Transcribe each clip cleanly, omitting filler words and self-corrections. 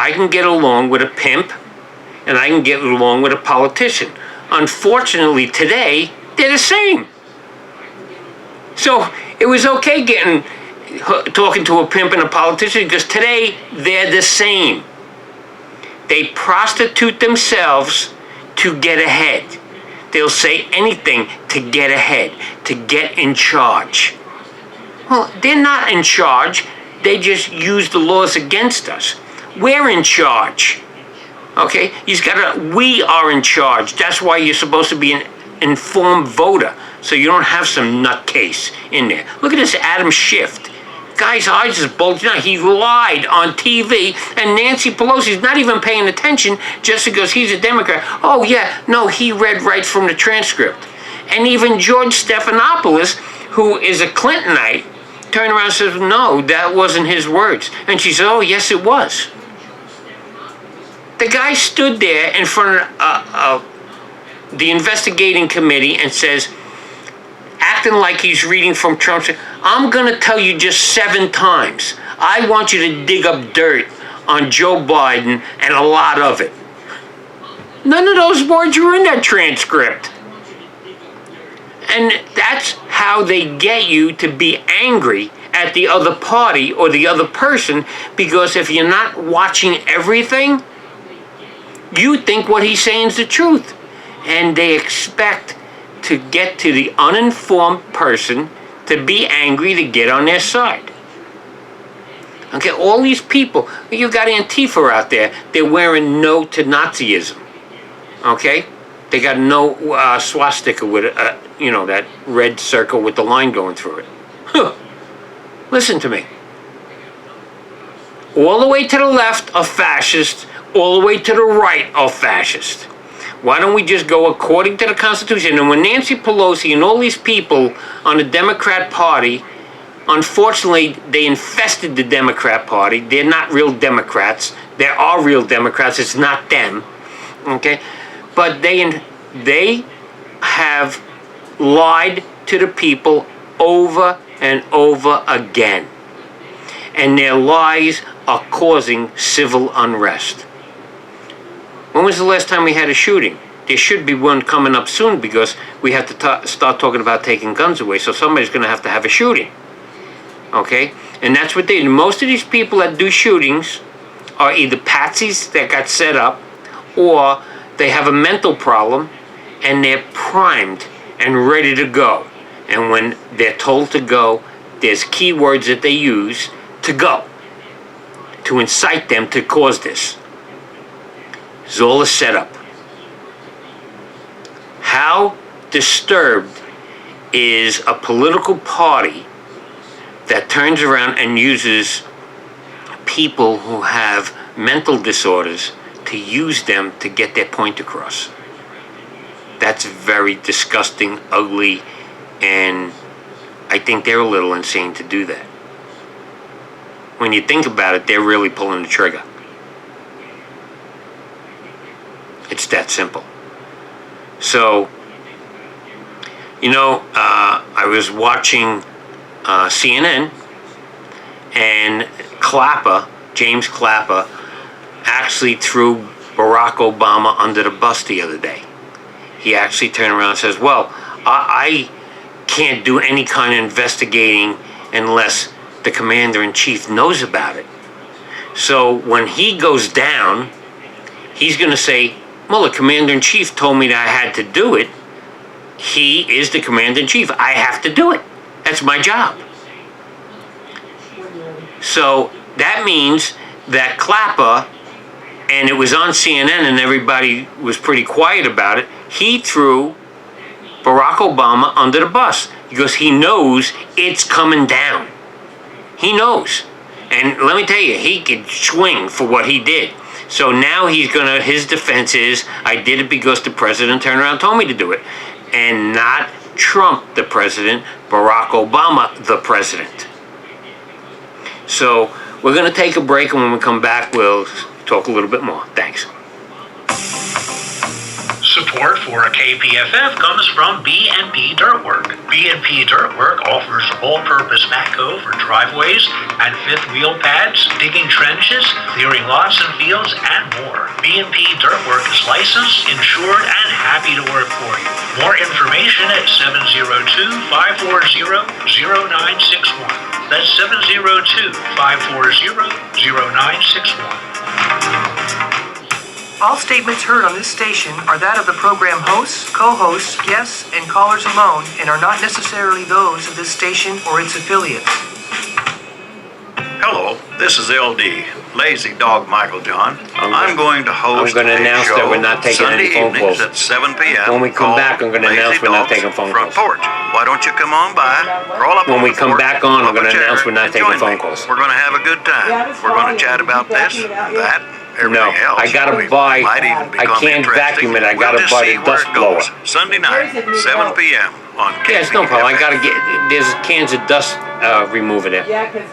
I can get along with a pimp, and I can get along with a politician. Unfortunately, today, they're the same. So it was okay talking to a pimp and a politician, because today they're the same. They prostitute themselves to get ahead. They'll say anything to get ahead, to get in charge. Well, they're not in charge. They just use the laws against us. We're in charge. Okay? We are in charge. That's why you're supposed to be an informed voter, so you don't have some nutcase in there. Look at this Adam Schiff. Guy's eyes is bulging out. He lied on TV, and Nancy Pelosi's not even paying attention just because he's a Democrat. Oh, yeah, no, he read right from the transcript. And even George Stephanopoulos, who is a Clintonite, turned around and says, no, that wasn't his words. And she said, oh, yes, it was. The guy stood there in front of the investigating committee and says, acting like he's reading from Trump, I'm going to tell you just 7 times. I want you to dig up dirt on Joe Biden, and a lot of it. None of those words were in that transcript. And that's how they get you to be angry at the other party or the other person, because if you're not watching everything, you think what he's saying is the truth. And they expect to get to the uninformed person to be angry to get on their side. Okay, all these people, you got Antifa out there, they're wearing no to Nazism. Okay? They got no swastika with, that red circle with the line going through it. Huh. Listen to me. All the way to the left are fascists, all the way to the right are fascists. Why don't we just go according to the Constitution? And when Nancy Pelosi and all these people on the Democrat Party, unfortunately, they infested the Democrat Party. They're not real Democrats. There are real Democrats. It's not them. Okay? But they have lied to the people over and over again. And their lies are causing civil unrest. When was the last time we had a shooting? There should be one coming up soon, because we have to start talking about taking guns away. So somebody's going to have a shooting. Okay? And that's what they do. Most of these people that do shootings are either patsies that got set up, or they have a mental problem and they're primed and ready to go. And when they're told to go, there's keywords that they use to go, to incite them to cause this. It's all a setup. How disturbed is a political party that turns around and uses people who have mental disorders to use them to get their point across? That's very disgusting, ugly, and I think they're a little insane to do that. When you think about it, they're really pulling the trigger. It's that simple. So, I was watching CNN, and James Clapper, actually threw Barack Obama under the bus the other day. He actually turned around and says, well, I can't do any kind of investigating unless the commander-in-chief knows about it. So when he goes down, he's going to say, well, the commander-in-chief told me that I had to do it. He is the commander-in-chief. I have to do it. That's my job. So that means that Clapper, and it was on CNN and everybody was pretty quiet about it, he threw Barack Obama under the bus because he knows it's coming down. He knows. And let me tell you, he could swing for what he did. So now his defense is, I did it because the president turned around and told me to do it. And not Trump the president, Barack Obama the president. So we're going to take a break, and when we come back, we'll talk a little bit more. Thanks. So Support for KPFF comes from B&P Dirtwork. B&P Dirtwork offers all-purpose backhoe for driveways and fifth wheel pads, digging trenches, clearing lots and fields, and more. B&P Dirtwork is licensed, insured, and happy to work for you. More information at 702-540-0961. That's 702-540-0961. All statements heard on this station are that of the program hosts, co-hosts, guests, and callers alone and are not necessarily those of this station or its affiliates. Hello, this is LD, Lazy Dog Michael John. I'm going to host I'm going to a announce show that we're not taking Sunday any phone evenings calls. at 7 p.m. When we come called back, I'm going to announce Lazy we're not Dog's taking phone Front calls. Porch. Why don't you come on by, roll up When on we the come porch, back on, I'm pull up going to a chair, announce we're not and taking join phone me. calls. We're going to have a good time. We're going to chat about this, that, everything else. I got to We buy, might even I become can't interesting. vacuum it, I got to We'll just buy see the where dust it blower. goes. Sunday night, 7 p.m. on KPFF. Yeah, it's no problem. I got to get, there's cans of dust remover there. Yeah, because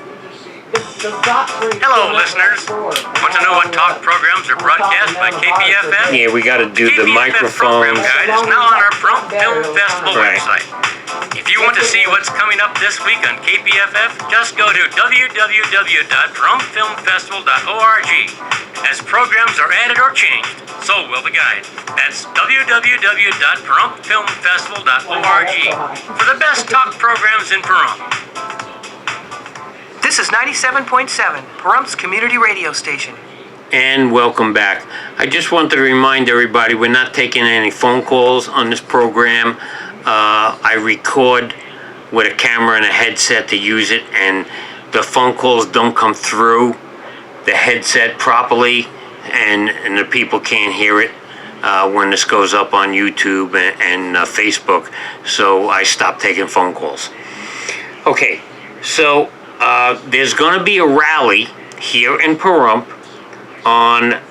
the dot. Hello, listeners. Want to know what talk programs are broadcast by KPFF? Yeah, we got to do the KPFF program microphones. guide is now on our Prompt Film Festival Right. website. If you want to see what's coming up this week on KPFF, just go to www.promptfilmfestival.org. As programs are added or changed, so will the guide. That's www.promptfilmfestival.org for the best talk programs in Pahrump. This is 97.7, Pahrumph's community radio station. And welcome back. I just wanted to remind everybody we're not taking any phone calls on this program. I record with a camera and a headset to use it, and the phone calls don't come through the headset properly, and the people can't hear it when this goes up on YouTube and Facebook. So I stopped taking phone calls. Okay, so there's going to be a rally here in Pahrump on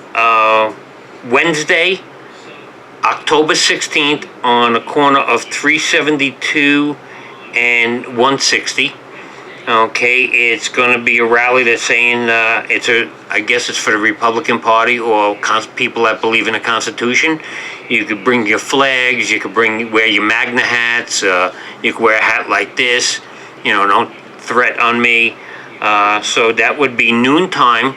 Wednesday, October 16th, on the corner of 372 and 160. Okay, it's going to be a rally that's saying I guess it's for the Republican Party or people that believe in the Constitution. You could bring your flags, you could wear your Magna hats, you could wear a hat like this, don't threat on me. So that would be noontime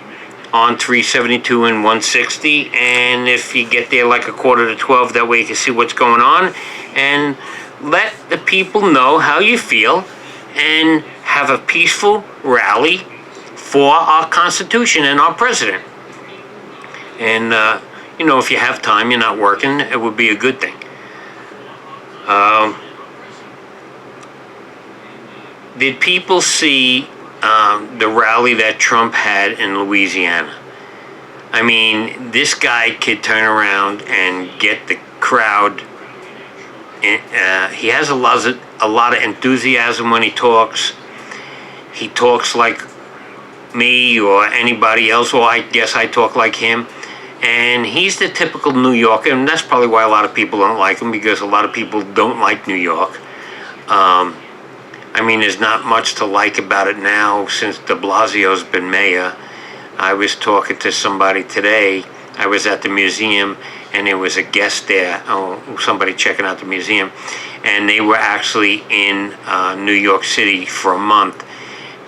on 372 and 160, and if you get there like 11:45, that way you can see what's going on and let the people know how you feel and have a peaceful rally for our Constitution and our president. And if you have time, you're not working, it would be a good thing. Did people see the rally that Trump had in Louisiana? I mean, this guy could turn around and get the crowd. He has a lot of enthusiasm when he talks. He talks like me or anybody else, or I guess I talk like him. And he's the typical New Yorker, and that's probably why a lot of people don't like him, because a lot of people don't like New York. I mean, there's not much to like about it now since de Blasio's been mayor. I was talking to somebody today. I was at the museum, and there was a guest there, somebody checking out the museum, and they were actually in New York City for a month,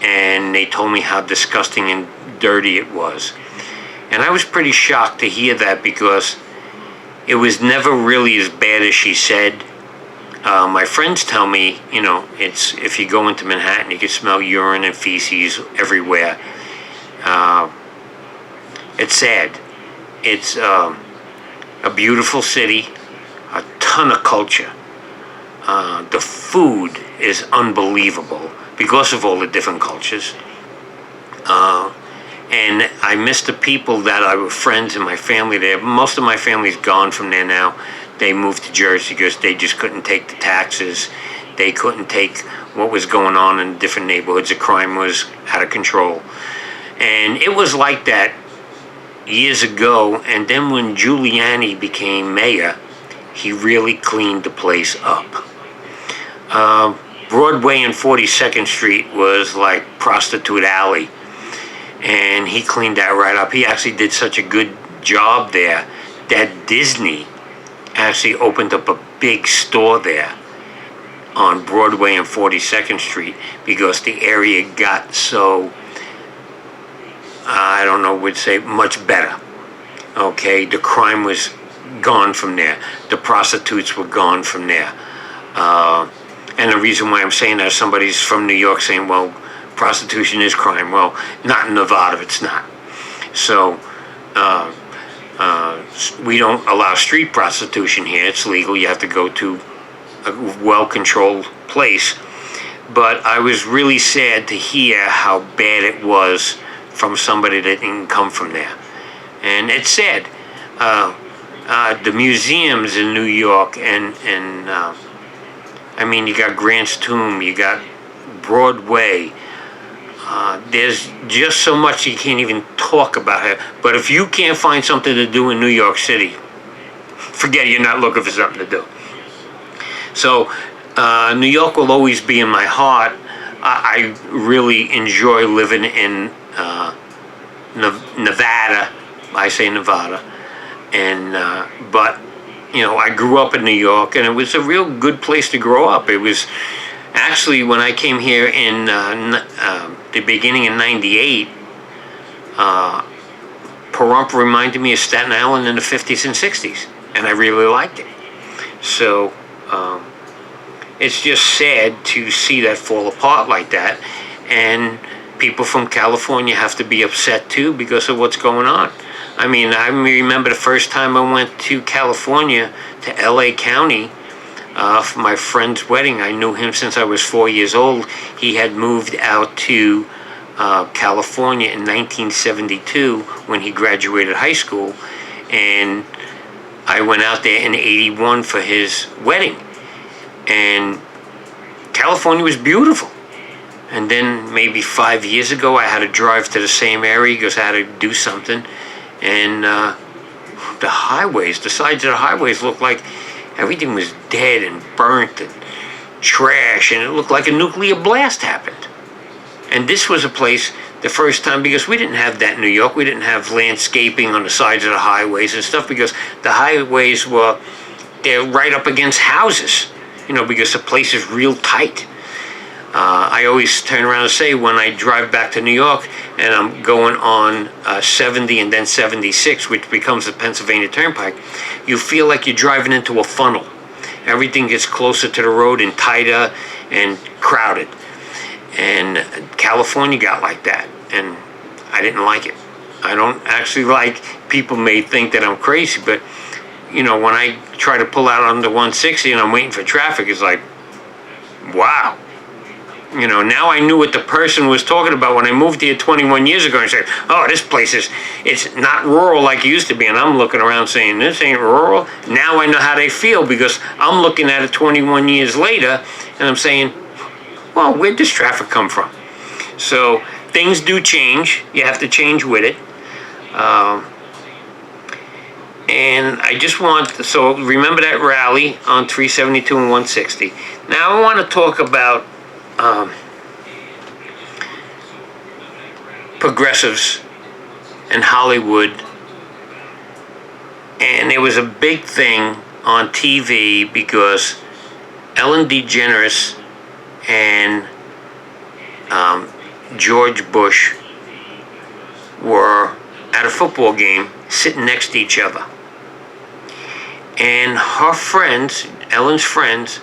and they told me how disgusting and dirty it was. And I was pretty shocked to hear that, because it was never really as bad as she said. My friends tell me, it's if you go into Manhattan, you can smell urine and feces everywhere. It's sad. It's a beautiful city, a ton of culture. The food is unbelievable because of all the different cultures. And I miss the people that I were friends and my family there. Most of my family's gone from there now. They moved to Jersey because they just couldn't take the taxes. They couldn't take what was going on in different neighborhoods. The crime was out of control. And it was like that years ago. And then when Giuliani became mayor, he really cleaned the place up. Broadway and 42nd Street was like prostitute alley. And he cleaned that right up. He actually did such a good job there that Disney actually opened up a big store there on Broadway and 42nd Street because the area got so, I don't know, would say much better. Okay, the crime was gone from there. The prostitutes were gone from there. And the reason why I'm saying that is somebody's from New York saying, well, prostitution is crime. Well, not in Nevada, it's not. So, we don't allow street prostitution here. It's legal. You have to go to a well-controlled place. But I was really sad to hear how bad it was from somebody that didn't come from there. And it's sad. The museums in New York and I mean, you got Grant's Tomb, you got Broadway. There's just so much you can't even talk about it. But if you can't find something to do in New York City, forget it, you're not looking for something to do. So, New York will always be in my heart. I really enjoy living in Nevada. I say Nevada. And, but, you know, I grew up in New York, and it was a real good place to grow up. It was actually, when I came here in the beginning of '98, Pahrump reminded me of Staten Island in the 50s and 60s, and I really liked it. So, it's just sad to see that fall apart like that, and people from California have to be upset too because of what's going on. I mean, I remember the first time I went to California, to LA County, for my friend's wedding. I knew him since I was 4 years old. He had moved out to California in 1972 when he graduated high school, and I went out there in '81 for his wedding. And California was beautiful. And then maybe 5 years ago, I had to drive to the same area because I had to do something. And the highways, the sides of the highways looked like everything was dead and burnt and trash, and it looked like a nuclear blast happened. And this was a place, the first time, because we didn't have that in New York. We didn't have landscaping on the sides of the highways and stuff because the highways they're right up against houses, you know, because the place is real tight. I always turn around and say when I drive back to New York and I'm going on 70 and then 76, which becomes the Pennsylvania Turnpike, you feel like you're driving into a funnel. Everything gets closer to the road and tighter and crowded. And California got like that, and I didn't like it. I don't actually like, people may think that I'm crazy, but you know, when I try to pull out on the 160 and I'm waiting for traffic, it's like, wow. You know, now I knew what the person was talking about when I moved here 21 years ago and said, oh, this place it's not rural like it used to be. And I'm looking around saying, this ain't rural. Now I know how they feel because I'm looking at it 21 years later and I'm saying, well, where'd this traffic come from? So things do change. You have to change with it. And I just so remember that rally on 372 and 160. Now I want to talk about progressives in Hollywood. And it was a big thing on TV because Ellen DeGeneres and George Bush were at a football game sitting next to each other. And her friends, Ellen's friends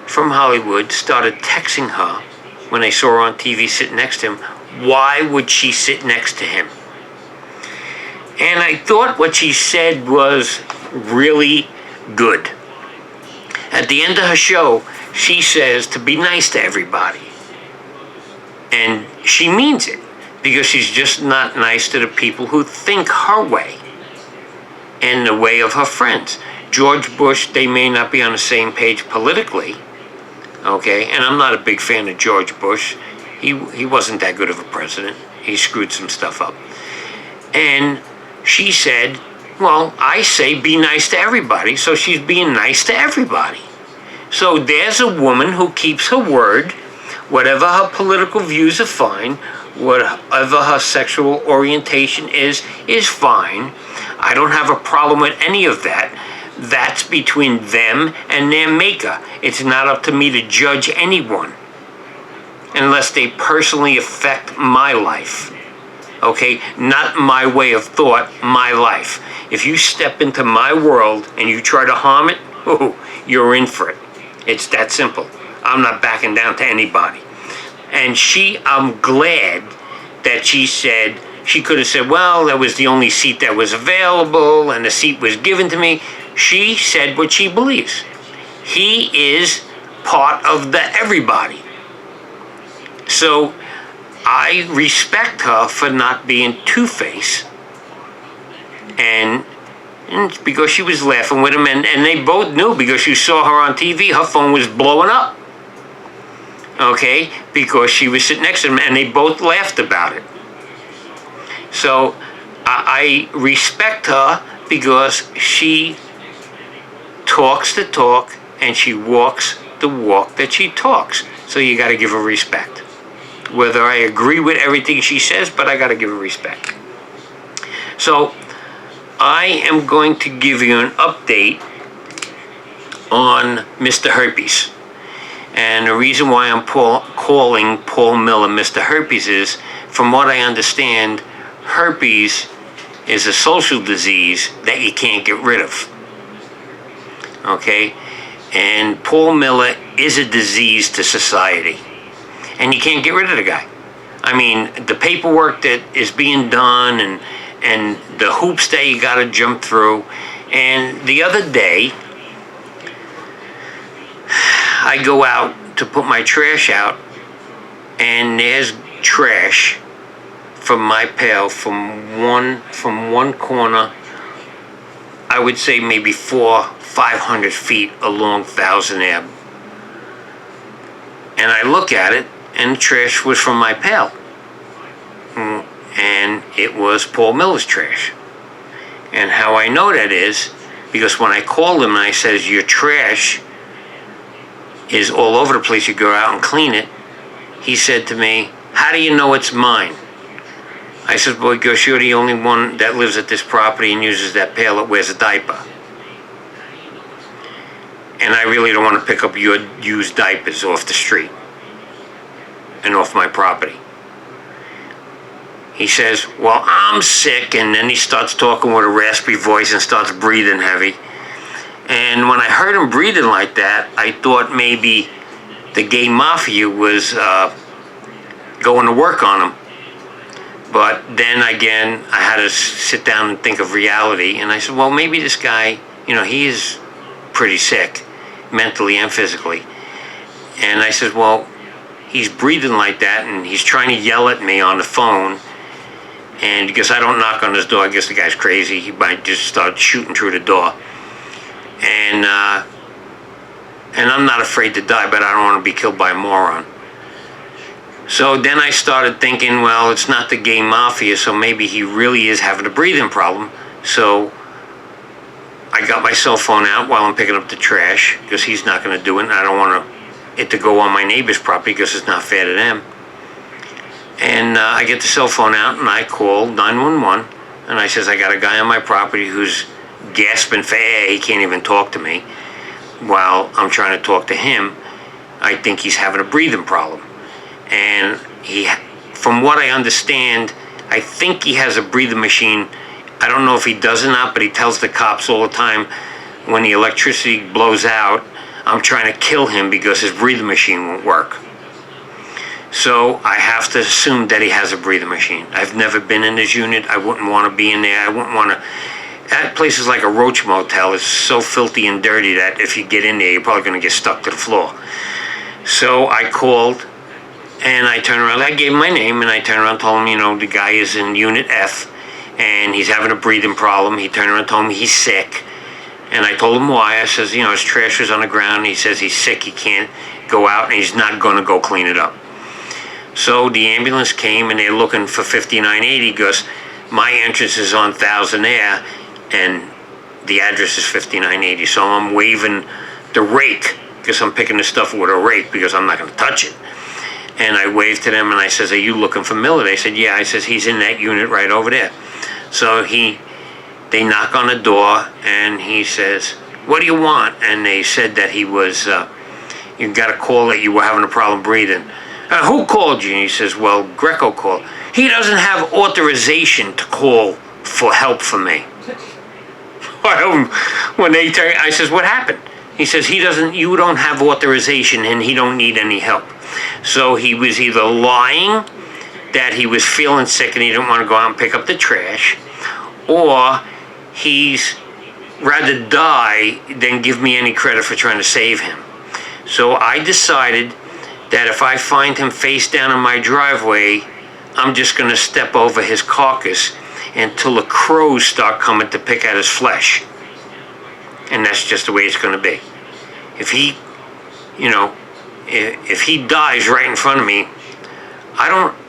from Hollywood, started texting her when they saw her on TV sitting next to him. Why would she sit next to him? And I thought what she said was really good. At the end of her show, she says to be nice to everybody. And she means it because she's just not nice to the people who think her way and the way of her friends. George Bush, they may not be on the same page politically, okay? And I'm not a big fan of George Bush. He wasn't that good of a president. He screwed some stuff up. And she said, well, I say be nice to everybody, so she's being nice to everybody. So there's a woman who keeps her word. Whatever her political views are fine. Whatever her sexual orientation is fine. I don't have a problem with any of that. That's between them and their maker. It's not up to me to judge anyone unless they personally affect my life. Okay? Not my way of thought, my life. If you step into my world and you try to harm it, oh, you're in for it. It's that simple. I'm not backing down to anybody. And I'm glad that she said, she could have said, well, that was the only seat that was available and the seat was given to me. She said what she believes. He is part of the everybody. So I respect her for not being two-faced. And it's because she was laughing with him, and they both knew because you saw her on TV, her phone was blowing up. Okay? Because she was sitting next to him, and they both laughed about it. So I respect her because she talks the talk and she walks the walk that she talks. So you got to give her respect. Whether I agree with everything she says, but I got to give her respect. So I am going to give you an update on Mr. Herpes. And the reason why I'm calling Paul Miller Mr. Herpes is, from what I understand, herpes is a social disease that you can't get rid of. Okay? And Paul Miller is a disease to society. And you can't get rid of the guy. I mean, the paperwork that is being done and the hoops that you gotta jump through. And the other day, I go out to put my trash out, and there's trash from my pail from one corner, I would say maybe 500 feet along Thousand Ave. And I look at it, and the trash was from my pail. And it was Paul Miller's trash. And how I know that is because when I called him and I says, your trash is all over the place, you go out and clean it, he said to me, how do you know it's mine? I said, well, because you're the only one that lives at this property and uses that pail that wears a diaper. And I really don't want to pick up your used diapers off the street and off my property. He says, well, I'm sick, and then he starts talking with a raspy voice and starts breathing heavy. And when I heard him breathing like that, I thought maybe the gay mafia was going to work on him. But then again, I had to sit down and think of reality, and I said, well, maybe this guy, he is pretty sick, mentally and physically. And I said, well, he's breathing like that, and he's trying to yell at me on the phone. And because I don't knock on his door, I guess the guy's crazy. He might just start shooting through the door. And I'm not afraid to die, but I don't want to be killed by a moron. So then I started thinking, well, it's not the gay mafia, so maybe he really is having a breathing problem. So I got my cell phone out while I'm picking up the trash, because he's not going to do it, and I don't want it to go on my neighbor's property because it's not fair to them. And I get the cell phone out and I call 911, and I says, I got a guy on my property who's gasping for air. He can't even talk to me while I'm trying to talk to him. I think he's having a breathing problem. And from what I understand, I think he has a breathing machine. I don't know if he does or not, but he tells the cops all the time when the electricity blows out, I'm trying to kill him because his breathing machine won't work. So I have to assume that he has a breathing machine. I've never been in his unit. I wouldn't want to be in there. I wouldn't want to. That place is like a roach motel. It's so filthy and dirty that if you get in there, you're probably going to get stuck to the floor. So I called, and I turned around. I gave him my name, and I turned around and told him, the guy is in Unit F, and he's having a breathing problem. He turned around and told me he's sick. And I told him why. I says, his trash is on the ground. He says he's sick. He can't go out, and he's not going to go clean it up. So the ambulance came, and they're looking for 5980 because my entrance is on Thousand Air, and the address is 5980. So I'm waving the rake because I'm picking the stuff with a rake because I'm not going to touch it. And I waved to them, and I says, are you looking for Miller? They said, yeah. I says, he's in that unit right over there. So they knock on the door, and he says, what do you want? And they said that he was, you got a call that you were having a problem breathing. Who called you? And he says, well, Greco called. He doesn't have authorization to call for help from me. When they turn, I says, what happened? He says, you don't have authorization and he don't need any help. So he was either lying that he was feeling sick and he didn't want to go out and pick up the trash, or he's rather die than give me any credit for trying to save him. So I decided that if I find him face down in my driveway, I'm just going to step over his carcass until the crows start coming to pick at his flesh. And that's just the way it's going to be. If he, if he dies right in front of me,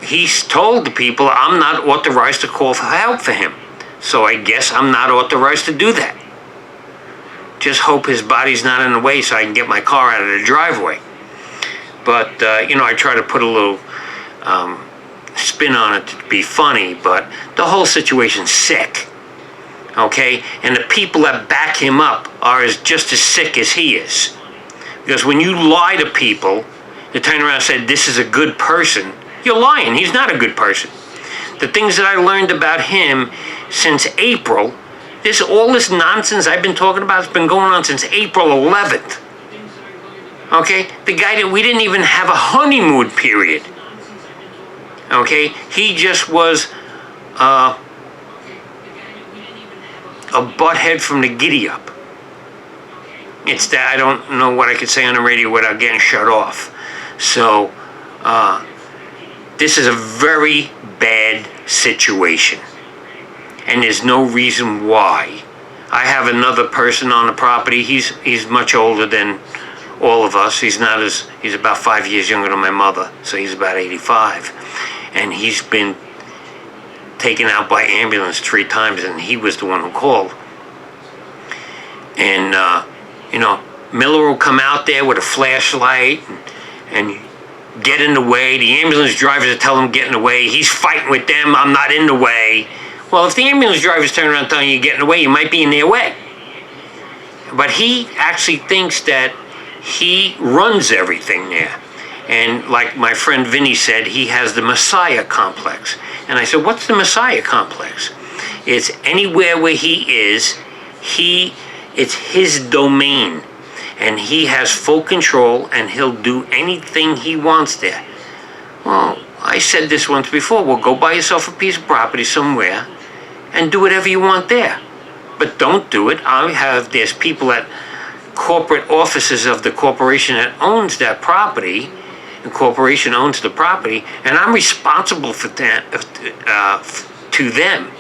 he's told the people I'm not authorized to call for help for him. So I guess I'm not authorized to do that. Just hope his body's not in the way so I can get my car out of the driveway. But, I try to put a little spin on it to be funny, but the whole situation's sick. Okay? And the people that back him up are just as sick as he is. Because when you lie to people, they turn around and say, this is a good person, you're lying. He's not a good person. The things that I learned about him since April, all this nonsense I've been talking about has been going on since April 11th. Okay? The guy we didn't even have a honeymoon period. Okay? He just was a butthead from the giddy up. It's that I don't know what I could say on the radio without getting shut off. So, this is a very bad situation. And there's no reason why. I have another person on the property. He's much older than all of us. He's about 5 years younger than my mother, so he's about 85. And he's been taken out by ambulance 3 times, and he was the one who called. And, Miller will come out there with a flashlight and get in the way. The ambulance drivers will tell him get in the way. He's fighting with them. I'm not in the way. Well, if the ambulance drivers turn around telling you to get in the way, you might be in their way. But he actually thinks that he runs everything there. And like my friend Vinny said, he has the Messiah complex. And I said, what's the Messiah complex? It's anywhere where he is, it's his domain. And he has full control and he'll do anything he wants there. Well, I said this once before, well, go buy yourself a piece of property somewhere and do whatever you want there. But don't do it. There's people at corporate offices of the corporation that owns that property. The corporation owns the property, and I'm responsible for that to them.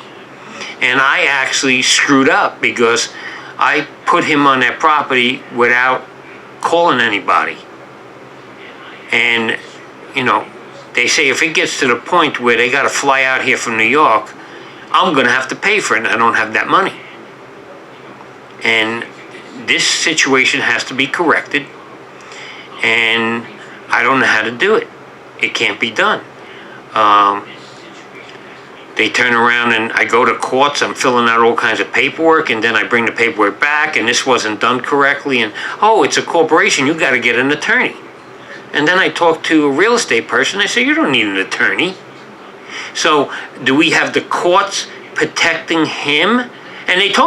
And I actually screwed up because I put him on that property without calling anybody. And, they say if it gets to the point where they got to fly out here from New York, I'm going to have to pay for it, and I don't have that money. And this situation has to be corrected, and I don't know how to do it. It can't be done. They turn around and I go to courts, I'm filling out all kinds of paperwork, and then I bring the paperwork back, and this wasn't done correctly, and, it's a corporation, you got to get an attorney. And then I talk to a real estate person, I say, you don't need an attorney. So, do we have the courts protecting him? And they told